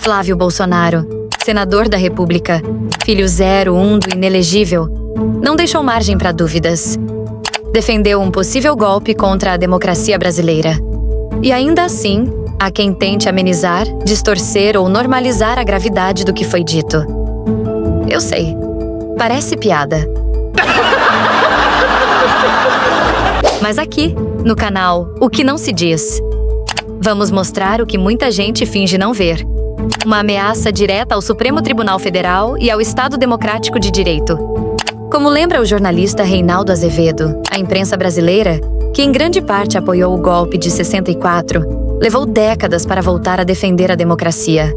Flávio Bolsonaro, senador da República, filho 01 do inelegível, não deixou margem para dúvidas. Defendeu um possível golpe contra a democracia brasileira. E ainda assim, há quem tente amenizar, distorcer ou normalizar a gravidade do que foi dito. Eu sei, parece piada. Mas aqui, no canal O Que Não Se Diz, vamos mostrar o que muita gente finge não ver. Uma ameaça direta ao Supremo Tribunal Federal e ao Estado Democrático de Direito. Como lembra o jornalista Reinaldo Azevedo, a imprensa brasileira, que em grande parte apoiou o golpe de 64, levou décadas para voltar a defender a democracia.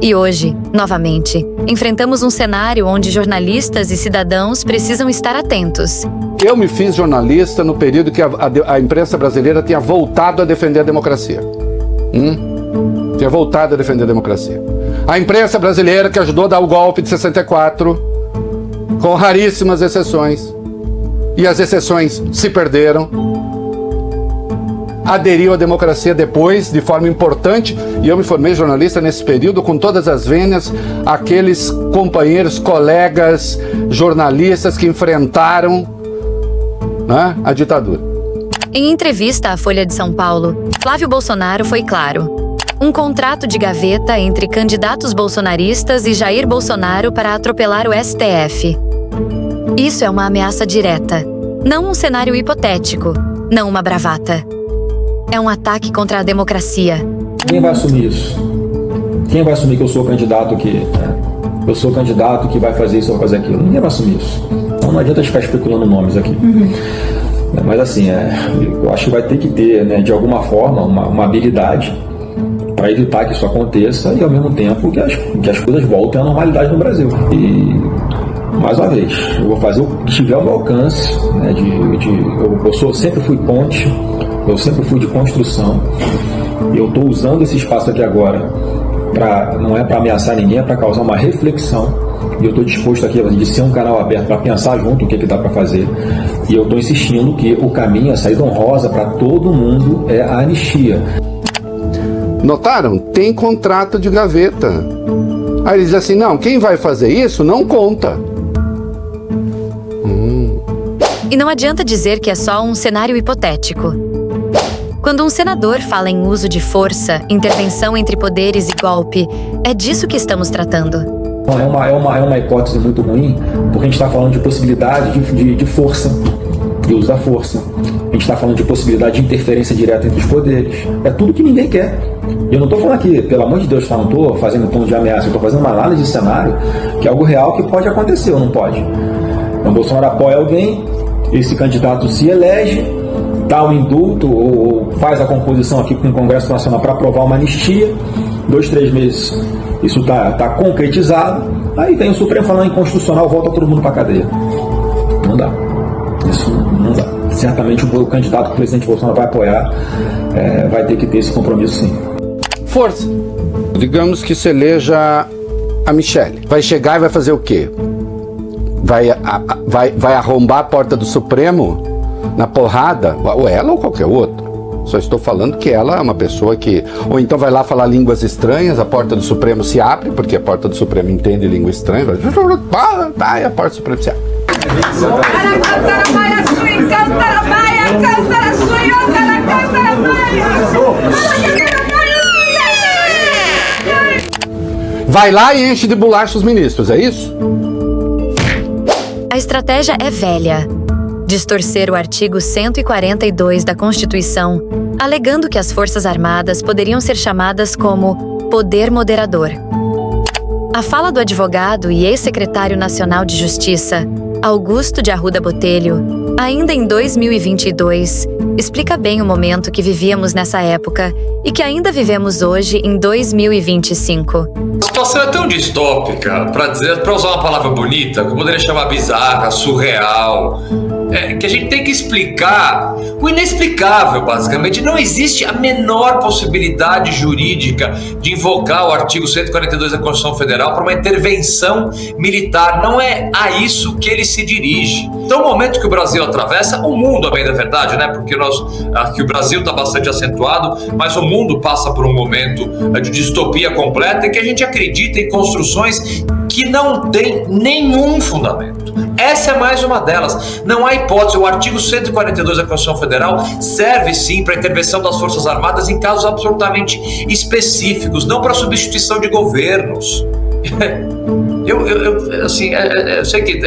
E hoje, novamente, enfrentamos um cenário onde jornalistas e cidadãos precisam estar atentos. Eu me fiz jornalista no período que a imprensa brasileira tinha voltado a defender a democracia. Tinha voltado a defender a democracia. A imprensa brasileira que ajudou a dar o golpe de 64, com raríssimas exceções, e as exceções se perderam, aderiu à democracia depois, de forma importante, e eu me formei jornalista nesse período com todas as vênias, aqueles companheiros, colegas, jornalistas que enfrentaram, né, a ditadura. Em entrevista à Folha de São Paulo, Flávio Bolsonaro foi claro. Um contrato de gaveta entre candidatos bolsonaristas e Jair Bolsonaro para atropelar o STF. Isso é uma ameaça direta, não um cenário hipotético, não uma bravata. É um ataque contra a democracia. Quem vai assumir isso? Quem vai assumir que eu sou o candidato que... Eu sou o candidato que vai fazer isso ou fazer aquilo? Ninguém vai assumir isso. Então não adianta ficar especulando nomes aqui. Mas assim, eu acho que vai ter que ter, né, de alguma forma, uma habilidade para evitar que isso aconteça e ao mesmo tempo que as coisas voltem à normalidade no Brasil. E, mais uma vez, eu vou fazer o que tiver ao meu alcance, né, sempre fui ponte, eu sempre fui de construção. Eu estou usando esse espaço aqui agora, não é para ameaçar ninguém, é para causar uma reflexão. E eu estou disposto aqui de ser um canal aberto para pensar junto o que dá para fazer. E eu estou insistindo que o caminho, a saída honrosa para todo mundo é a anistia. Notaram? Tem contrato de gaveta. Aí eles dizem assim, não, quem vai fazer isso não conta. E não adianta dizer que é só um cenário hipotético. Quando um senador fala em uso de força, intervenção entre poderes e golpe, é disso que estamos tratando. É uma hipótese muito ruim, porque a gente está falando de possibilidade de força, de uso da força. A gente está falando de possibilidade de interferência direta entre os poderes. É tudo que ninguém quer. Eu não estou falando aqui, pelo amor de Deus, não estou fazendo tom de ameaça, eu estou fazendo uma análise de cenário, que é algo real que pode acontecer ou não pode. Então, Bolsonaro apoia alguém, esse candidato se elege, dá um indulto ou faz a composição aqui com o Congresso Nacional para aprovar uma anistia, 2, 3 meses isso está concretizado, aí vem o Supremo falando inconstitucional, volta todo mundo para a cadeia. Não dá. Isso não dá. Certamente o candidato que o presidente Bolsonaro vai apoiar vai ter que ter esse compromisso, sim. Força. Digamos que se eleja a Michelle. Vai chegar e vai fazer o quê? Vai arrombar a porta do Supremo na porrada? Ou ela ou qualquer outro. Só estou falando que ela é uma pessoa que... Ou então vai lá falar línguas estranhas, a porta do Supremo se abre, porque a porta do Supremo entende língua estranha, vai, e a porta do Supremo se abre. Vai lá e enche de bolacha os ministros, é isso? A estratégia é velha. Distorcer o artigo 142 da Constituição, alegando que as Forças Armadas poderiam ser chamadas como poder moderador. A fala do advogado e ex-secretário nacional de Justiça, Augusto de Arruda Botelho, ainda em 2022, explica bem o momento que vivíamos nessa época e que ainda vivemos hoje em 2025. A situação é tão distópica, para usar uma palavra bonita, que eu poderia chamar bizarra, surreal, que a gente tem que explicar o inexplicável, basicamente. Não existe a menor possibilidade jurídica de invocar o artigo 142 da Constituição Federal para uma intervenção militar. Não é a isso que ele se dirige. Então, o momento que o Brasil atravessa, o mundo, a bem da verdade, né? Porque aqui o Brasil está bastante acentuado, mas o mundo passa por um momento de distopia completa em que a gente acredita em construções que não tem nenhum fundamento. Essa é mais uma delas. Não há hipótese. O artigo 142 da Constituição Federal serve sim para a intervenção das Forças Armadas em casos absolutamente específicos, não para substituição de governos. Eu sei que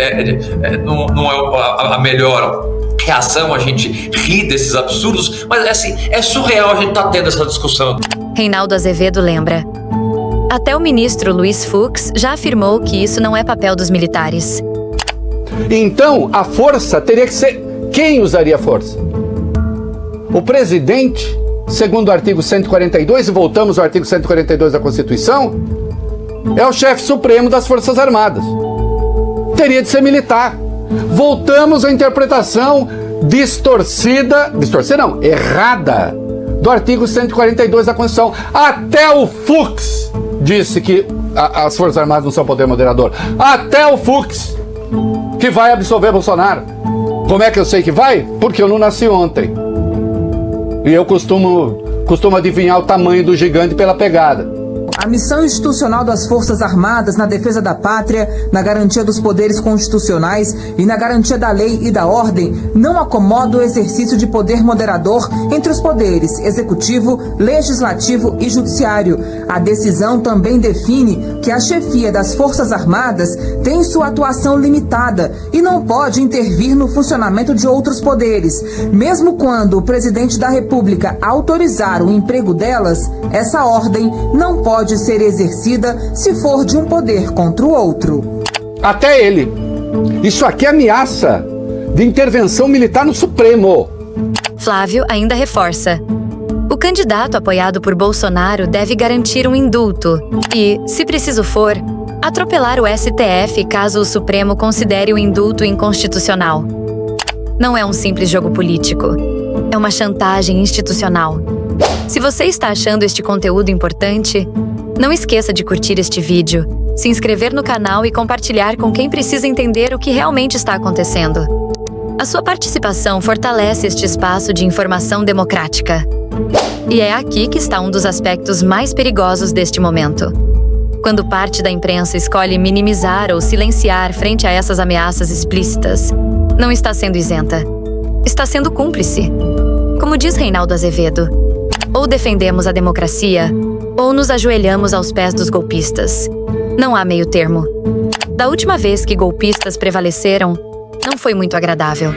não é a melhor reação a gente rir desses absurdos, mas assim, é surreal a gente estar tendo essa discussão. Reinaldo Azevedo lembra. Até o ministro Luiz Fux já afirmou que isso não é papel dos militares. Então, a força teria que ser... Quem usaria a força? O presidente, segundo o artigo 142, e voltamos ao artigo 142 da Constituição, é o chefe supremo das Forças Armadas. Teria de ser militar. Voltamos à interpretação errada do artigo 142 da Constituição. Até o Fux disse que as Forças Armadas não são poder moderador. Até o Fux, que vai absolver Bolsonaro. Como é que eu sei que vai? Porque eu não nasci ontem. E eu costumo adivinhar o tamanho do gigante pela pegada. A missão institucional das Forças Armadas na defesa da pátria, na garantia dos poderes constitucionais e na garantia da lei e da ordem não acomoda o exercício de poder moderador entre os poderes executivo, legislativo e judiciário. A decisão também define que a chefia das Forças Armadas tem sua atuação limitada e não pode intervir no funcionamento de outros poderes. Mesmo quando o presidente da República autorizar o emprego delas, essa ordem não pode ser exercida se for de um poder contra o outro. Até ele. Isso aqui é ameaça de intervenção militar no Supremo. Flávio ainda reforça. O candidato apoiado por Bolsonaro deve garantir um indulto e, se preciso for, atropelar o STF caso o Supremo considere o indulto inconstitucional. Não é um simples jogo político. É uma chantagem institucional. Se você está achando este conteúdo importante, não esqueça de curtir este vídeo, se inscrever no canal e compartilhar com quem precisa entender o que realmente está acontecendo. A sua participação fortalece este espaço de informação democrática. E é aqui que está um dos aspectos mais perigosos deste momento. Quando parte da imprensa escolhe minimizar ou silenciar frente a essas ameaças explícitas, não está sendo isenta. Está sendo cúmplice. Como diz Reinaldo Azevedo, ou defendemos a democracia, ou nos ajoelhamos aos pés dos golpistas. Não há meio termo. Da última vez que golpistas prevaleceram, não foi muito agradável.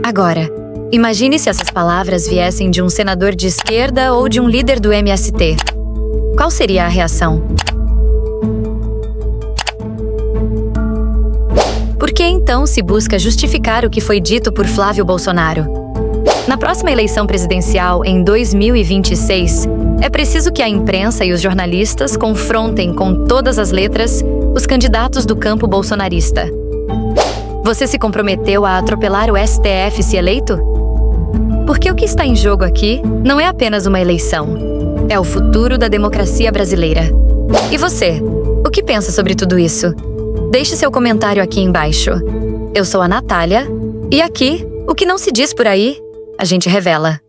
Agora, imagine se essas palavras viessem de um senador de esquerda ou de um líder do MST. Qual seria a reação? Por que então se busca justificar o que foi dito por Flávio Bolsonaro? Na próxima eleição presidencial, em 2026, é preciso que a imprensa e os jornalistas confrontem com todas as letras os candidatos do campo bolsonarista. Você se comprometeu a atropelar o STF se eleito? Porque o que está em jogo aqui não é apenas uma eleição. É o futuro da democracia brasileira. E você, o que pensa sobre tudo isso? Deixe seu comentário aqui embaixo. Eu sou a Natália, e aqui, o que não se diz por aí, a gente revela.